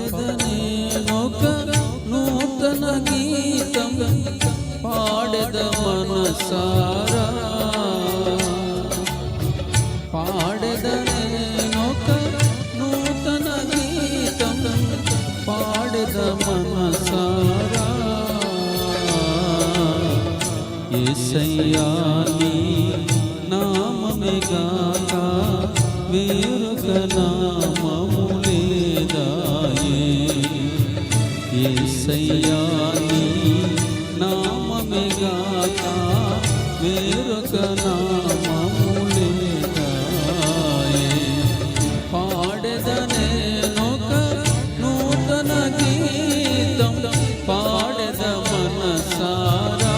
పాడెదనేనొక నూతన గీతం పాడెద మనసారా పాడెదనేనొక నూతన గీతం పాడెద మనసారా యేసయ్యా నీ నామమే గాక వేరొక నామము లేదాయే యేసయ్యా నీ నామమే గాక వేరొక నామము లేదాయే పాడెదనేనొక నూతన గీతం పాడెద మనసారా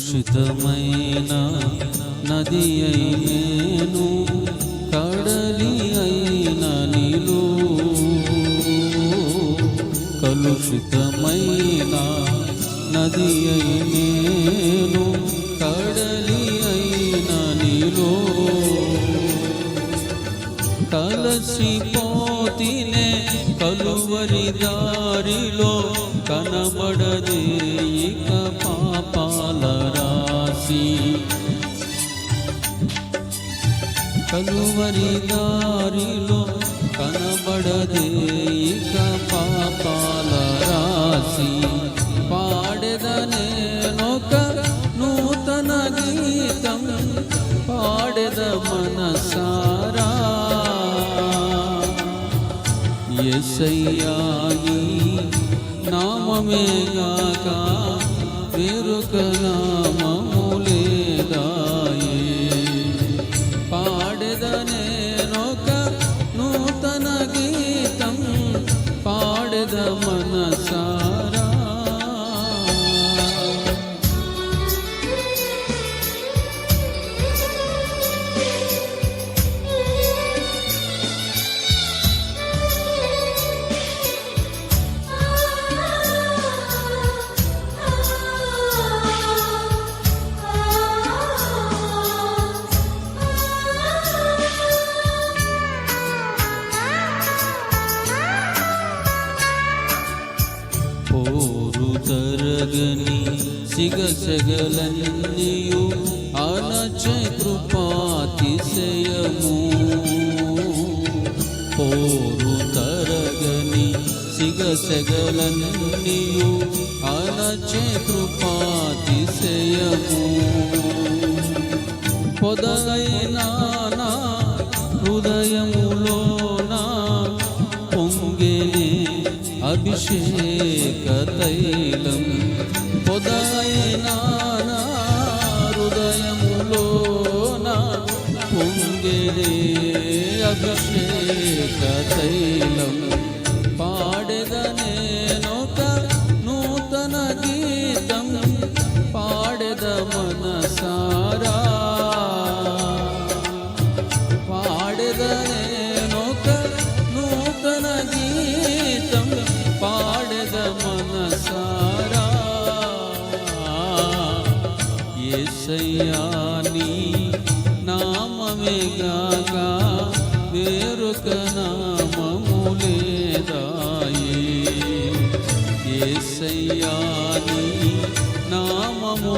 కలుషితమైన నది అయినేను కడలి అయిన నీలో కలుషితమైన నది అయినేను కడలి అయిన నీలో కలసిపోతినే కలువరి దారిలో కనబడదే ఇక పాపాల రాశి కలువరి దారిలో కనబడదే ఇక పాపాల రాశి పాడెదనేనొక నూతన గీతం పాడెద మనసారా యేసయ్యా నీ నామమే గాక వేరొక నామము లేదాయే పాడెదనేనొక నూతన గీతం పాడెద మనసారా పోరు తరగని సిగసగలన్నీయు అనచే కృపాతిశయము పోరు తరగని సిగసగలన్నీయు అనచే కృపాతిశయము పొదలైన నా హృదయములోన పొంగెనే అభిషేక తైలం పొదలైన నా హృదయములోన పొంగెనే అభిషేక తైలం పాడెదనేనొక నూతన గీతం పాడెద మనసారా పాడెదనేనొక నూతన గీతం పాడెద మనసారా యేసయ్యా నీ నామమే గాక వేరొక నామము లేదాయే యేసయ్యా నీ నామము